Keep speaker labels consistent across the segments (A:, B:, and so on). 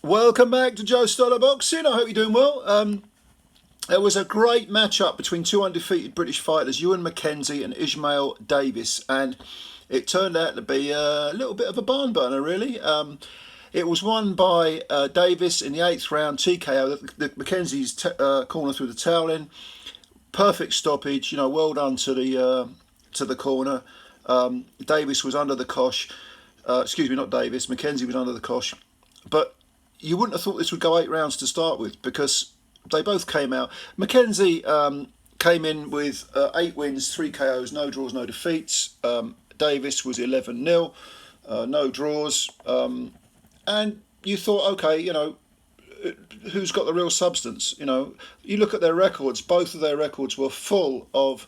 A: Welcome back to Joe Stoller Boxing. I hope you're doing well. There was a great matchup between two undefeated British fighters, EWAN MacKENZIE and Ishmael Davis, and it turned out to be a little bit of a barn burner, really. It was won by Davis in the 8th round, TKO, MacKenzie's corner through the towel in. Perfect stoppage, well done to the corner. Davis was under the cosh. Excuse me, not Davis. MacKenzie was under the cosh. But you wouldn't have thought this would go 8 rounds to start with, because they both came out. MacKenzie came in with 8 wins, 3 KOs, no draws, no defeats. Davis was 11-0, no draws. And you thought, okay, who's got the real substance? You look at their records, both of their records were full of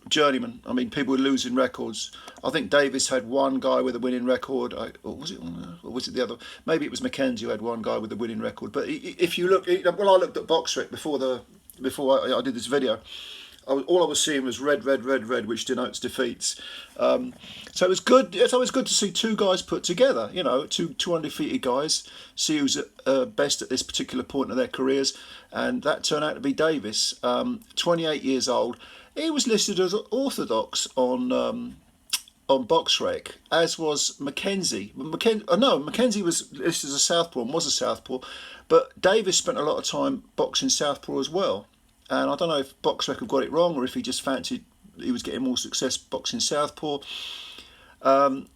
A: journeyman. I mean, people were losing records. I think Davis had one guy with a winning record. Or was it the other? Maybe it was MacKenzie who had one guy with a winning record. But if you look, when I looked at BoxRec before I did this video, all I was seeing was red, which denotes defeats. So it was good. It's always good to see two guys put together. Two undefeated guys, see who's best at this particular point of their careers, and that turned out to be Davis. 28 years old. He was listed as orthodox on BoxRec, as was MacKenzie. MacKenzie was listed as a southpaw and was a southpaw, but Davis spent a lot of time boxing southpaw as well. And I don't know if BoxRec have got it wrong, or if he just fancied he was getting more success boxing southpaw. But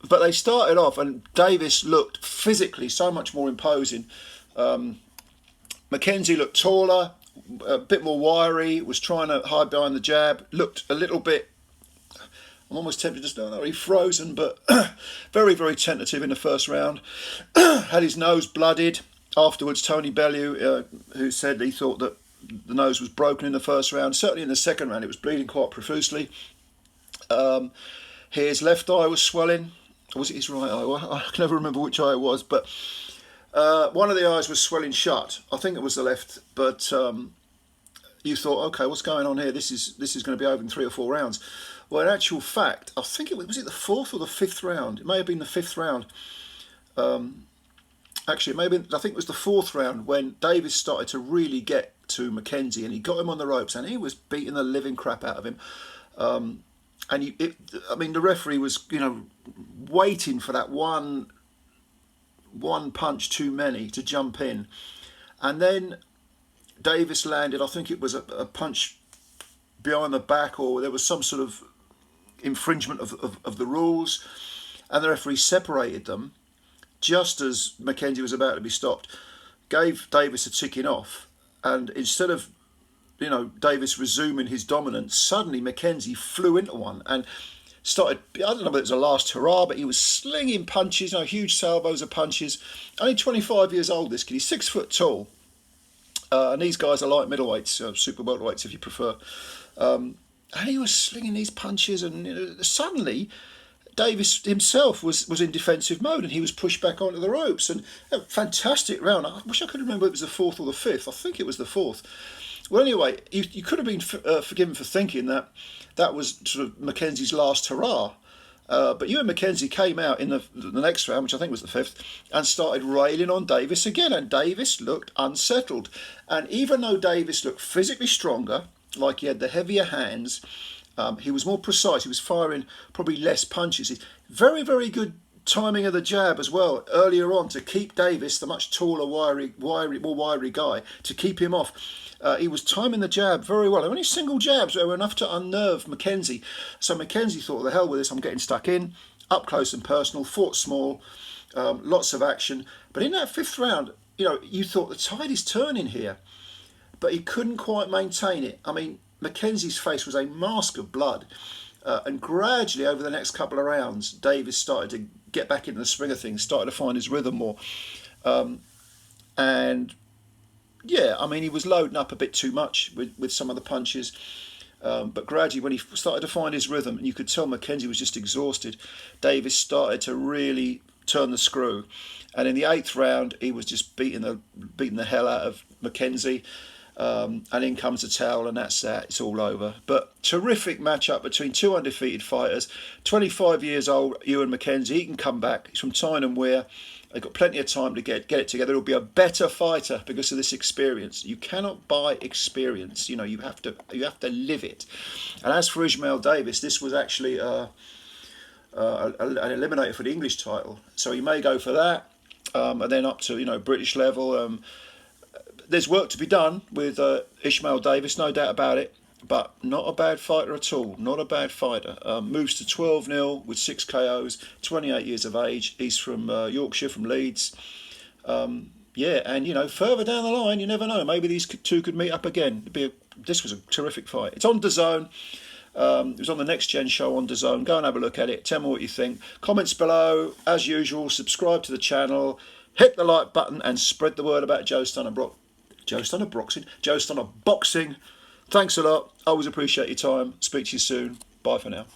A: they started off, and Davis looked physically so much more imposing. MacKenzie looked taller, a bit more wiry, was trying to hide behind the jab, looked a little bit, I'm almost tempted to say, he frozen, but very, very tentative in the first round. Had his nose blooded. Afterwards, Tony Bellew, who said he thought that the nose was broken in the first round. Certainly in the second round, it was bleeding quite profusely. His left eye was swelling. Or was it his right eye? I can never remember which eye it was, but one of the eyes was swelling shut. I think it was the left, but you thought, okay, what's going on here? This is going to be over in 3 or 4 rounds. Well, in actual fact, I think it was it the 4th or the 5th round. It may have been the 5th round. Actually, it may have been, I think it was the 4th round when Davis started to really get to MacKenzie, and he got him on the ropes, and he was beating the living crap out of him. The referee was, waiting for that one punch too many to jump in, and then Davis landed. I think it was a punch behind the back, or there was some sort of infringement of the rules, and the referee separated them just as MacKenzie was about to be stopped, gave Davis a ticking off, and instead of Davis resuming his dominance, suddenly MacKenzie flew into one and started, I don't know whether it was a last hurrah, but he was slinging punches, huge salvos of punches. Only 25 years old, this kid. He's 6 foot tall, and these guys are light middleweights, super welterweights if you prefer. And he was slinging these punches, and suddenly Davis himself was in defensive mode, and he was pushed back onto the ropes. And a fantastic round. I wish I could remember if it was the 4th or the 5th. I think it was the 4th. Well, anyway, you could have been forgiven for thinking that was sort of MacKenzie's last hurrah. But EWAN MacKenzie came out in the next round, which I think was the 5th, and started railing on Davis again. And Davis looked unsettled. And even though Davis looked physically stronger, like he had the heavier hands, he was more precise. He was firing probably less punches. Very, very good timing of the jab as well earlier on to keep Davis, the much taller, more wiry guy, to keep him off. He was timing the jab very well. Only single jabs were enough to unnerve MacKenzie. So MacKenzie thought, the hell with this, I'm getting stuck in. Up close and personal, fought small, lots of action. But in that 5th round, you thought the tide is turning here. But he couldn't quite maintain it. I mean, MacKenzie's face was a mask of blood. And gradually, over the next couple of rounds, Davis started to get back into the swing of things, started to find his rhythm more. He was loading up a bit too much with some of the punches. But gradually, when he started to find his rhythm, and you could tell MacKenzie was just exhausted, Davis started to really turn the screw. And in the 8th round, he was just beating the hell out of MacKenzie. and in comes the towel, and that's that. It's all over. But terrific matchup between two undefeated fighters. 25 years old, EWAN MacKENZIE. He can come back. He's from Tyne and Wear. They've got plenty of time to get it together. He'll be a better fighter because of this experience. You cannot buy experience. You know, you have to live it. And as for Ishmael Davis, this was actually an eliminator for the English title, so he may go for that, and then up to, you know, British level. There's work to be done with Ishmael Davis, no doubt about it, but not a bad fighter at all. Not a bad fighter. Moves to 12-0 with 6 KOs, 28 years of age. He's from Yorkshire, from Leeds. Yeah, and, you know, further down the line, you never know. Maybe these two could meet up again. This was a terrific fight. It's on DAZN. It was on the Next Gen show on DAZN. Go and have a look at it. Tell me what you think. Comments below. As usual, subscribe to the channel. Hit the like button and spread the word about Joe Stunner Boxing. Thanks a lot. Always appreciate your time. Speak to you soon. Bye for now.